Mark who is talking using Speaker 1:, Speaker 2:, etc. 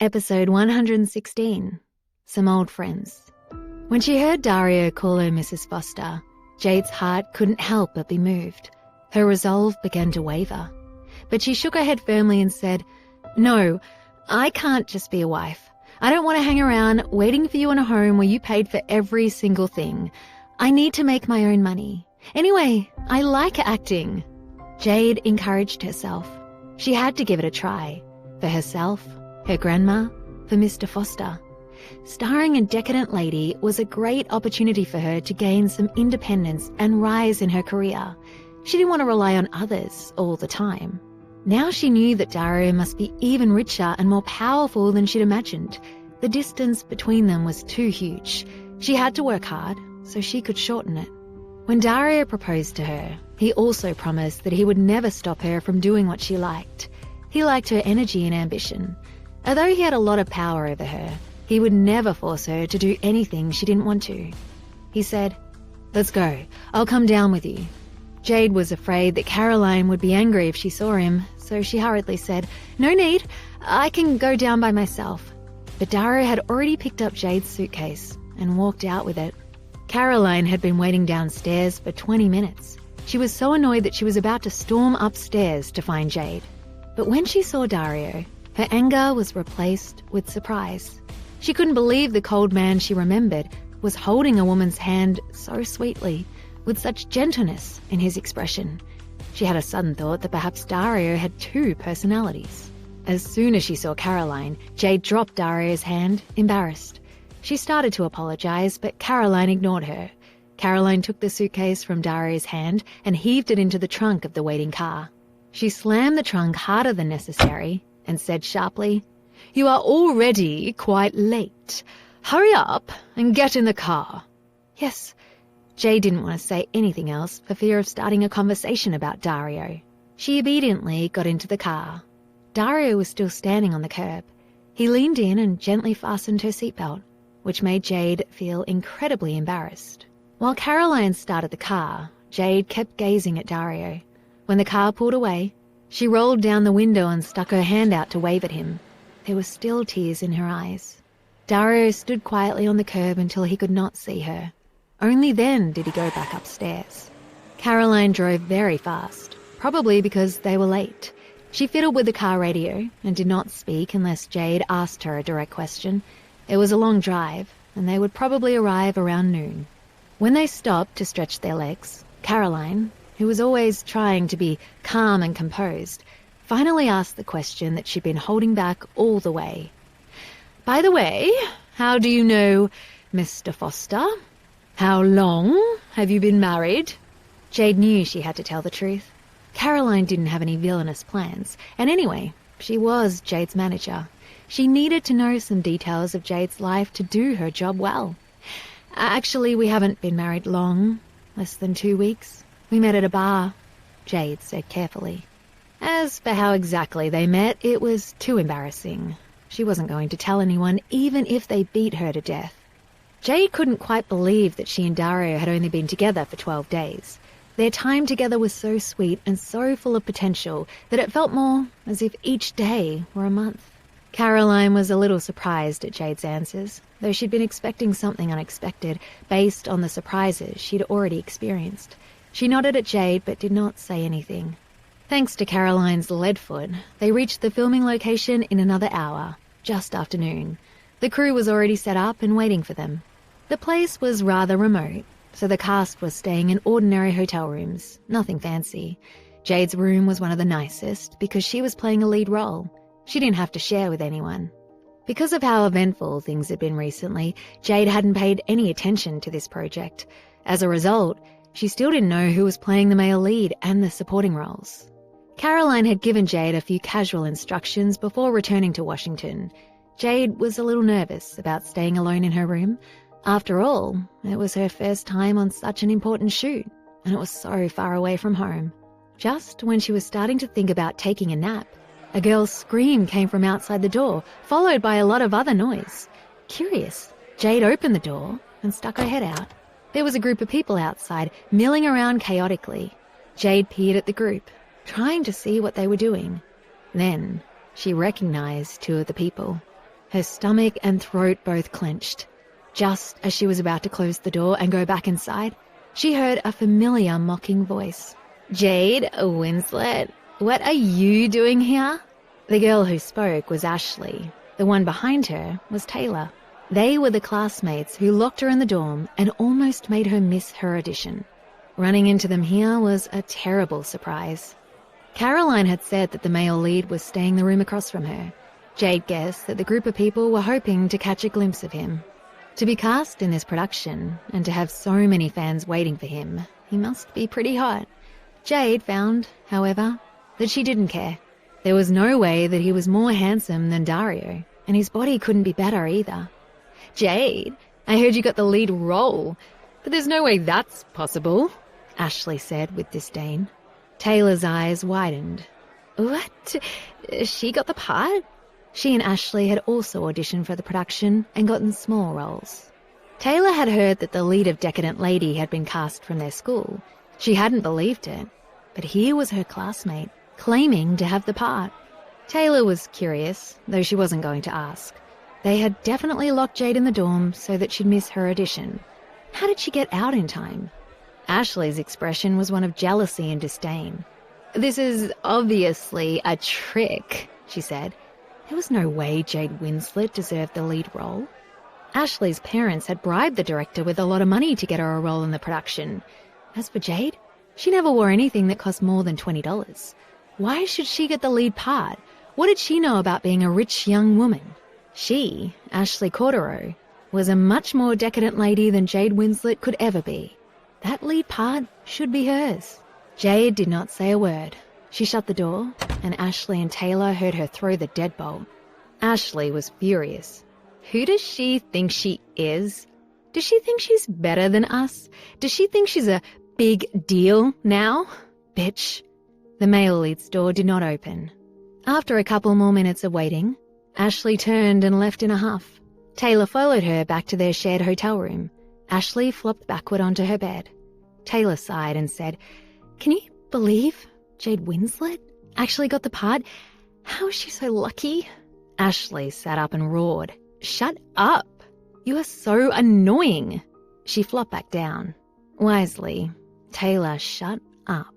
Speaker 1: Episode 116, Some Old Friends. When she heard Dario call her Mrs. Foster, Jade's heart couldn't help but be moved. Her resolve began to waver. But she shook her head firmly and said, "No, I can't just be a wife. I don't want to hang around waiting for you in a home where you paid for every single thing. I need to make my own money. Anyway, I like acting." Jade encouraged herself. She had to give it a try. For herself, her grandma, for Mr. Foster. Starring in Decadent Lady was a great opportunity for her to gain some independence and rise in her career. She didn't want to rely on others all the time. Now she knew that Dario must be even richer and more powerful than she'd imagined. The distance between them was too huge. She had to work hard so she could shorten it. When Dario proposed to her, he also promised that he would never stop her from doing what she liked. He liked her energy and ambition. Although he had a lot of power over her, he would never force her to do anything she didn't want to. He said, "Let's go. I'll come down with you." Jade was afraid that Caroline would be angry if she saw him, so she hurriedly said, "No need. I can go down by myself." But Dario had already picked up Jade's suitcase and walked out with it. Caroline had been waiting downstairs for 20 minutes. She was so annoyed that she was about to storm upstairs to find Jade. But when she saw Dario, her anger was replaced with surprise. She couldn't believe the cold man she remembered was holding a woman's hand so sweetly, with such gentleness in his expression. She had a sudden thought that perhaps Dario had two personalities. As soon as she saw Caroline, Jade dropped Dario's hand, embarrassed. She started to apologize, but Caroline ignored her. Caroline took the suitcase from Dario's hand and heaved it into the trunk of the waiting car. She slammed the trunk harder than necessary and said sharply, "You are already quite late. Hurry up and get in the car." "Yes." Jade didn't want to say anything else for fear of starting a conversation about Dario. She obediently got into the car. Dario was still standing on the curb. He leaned in and gently fastened her seatbelt, which made Jade feel incredibly embarrassed. While Caroline started the car, Jade kept gazing at Dario. When the car pulled away, she rolled down the window and stuck her hand out to wave at him. There were still tears in her eyes. Dario stood quietly on the curb until he could not see her. Only then did he go back upstairs. Caroline drove very fast, probably because they were late. She fiddled with the car radio and did not speak unless Jade asked her a direct question. It was a long drive, and they would probably arrive around noon. When they stopped to stretch their legs, Caroline, who was always trying to be calm and composed, finally asked the question that she'd been holding back all the way. "By the way, how do you know Mr. Foster? How long have you been married?" Jade knew she had to tell the truth. Caroline didn't have any villainous plans, and anyway, she was Jade's manager. She needed to know some details of Jade's life to do her job well. "Actually, we haven't been married long, less than 2 weeks. We met at a bar," Jade said carefully. As for how exactly they met, it was too embarrassing. She wasn't going to tell anyone, even if they beat her to death. Jade couldn't quite believe that she and Dario had only been together for 12 days. Their time together was so sweet and so full of potential that it felt more as if each day were a month. Caroline was a little surprised at Jade's answers, though she'd been expecting something unexpected based on the surprises she'd already experienced. She nodded at Jade but did not say anything. Thanks to Caroline's lead foot, they reached the filming location in another hour, just after noon. The crew was already set up and waiting for them. The place was rather remote, so the cast was staying in ordinary hotel rooms, nothing fancy. Jade's room was one of the nicest because she was playing a lead role. She didn't have to share with anyone. Because of how eventful things had been recently, Jade hadn't paid any attention to this project. As a result, she still didn't know who was playing the male lead and the supporting roles. Caroline had given Jade a few casual instructions before returning to Washington. Jade was a little nervous about staying alone in her room. After all, it was her first time on such an important shoot, and it was so far away from home. Just when she was starting to think about taking a nap, a girl's scream came from outside the door, followed by a lot of other noise. Curious, Jade opened the door and stuck her head out. There was a group of people outside, milling around chaotically. Jade peered at the group, trying to see what they were doing. Then she recognized two of the people. Her stomach and throat both clenched. Just as she was about to close the door and go back inside, she heard a familiar mocking voice. "Jade Winslet, what are you doing here?" The girl who spoke was Ashley. The one behind her was Taylor. They were the classmates who locked her in the dorm and almost made her miss her audition. Running into them here was a terrible surprise. Caroline had said that the male lead was staying the room across from her. Jade guessed that the group of people were hoping to catch a glimpse of him. To be cast in this production and to have so many fans waiting for him, he must be pretty hot. Jade found, however, that she didn't care. There was no way that he was more handsome than Dario, and his body couldn't be better either. "Jade, I heard you got the lead role, but there's no way that's possible," Ashley said with disdain. Taylor's eyes widened. "What? She got the part?" She and Ashley had also auditioned for the production and gotten small roles. Taylor had heard that the lead of Decadent Lady had been cast from their school. She hadn't believed it, but here was her classmate, claiming to have the part. Taylor was curious, though she wasn't going to ask. They had definitely locked Jade in the dorm so that she'd miss her audition. How did she get out in time? Ashley's expression was one of jealousy and disdain. "This is obviously a trick," she said. There was no way Jade Winslet deserved the lead role. Ashley's parents had bribed the director with a lot of money to get her a role in the production. As for Jade, she never wore anything that cost more than $20. Why should she get the lead part? What did she know about being a rich young woman? She, Ashley Cordero, was a much more decadent lady than Jade Winslet could ever be. That lead part should be hers. Jade did not say a word. She shut the door, and Ashley and Taylor heard her throw the deadbolt. Ashley was furious. Who does she think she is? Does she think she's better than us? Does she think she's a big deal now? Bitch. The male lead's door did not open. After a couple more minutes of waiting, Ashley turned and left in a huff. Taylor followed her back to their shared hotel room. Ashley flopped backward onto her bed. Taylor sighed and said, "Can you believe Jade Winslet actually got the part? How is she so lucky?" Ashley sat up and roared, "Shut up! You are so annoying!" She flopped back down. Wisely, Taylor shut up.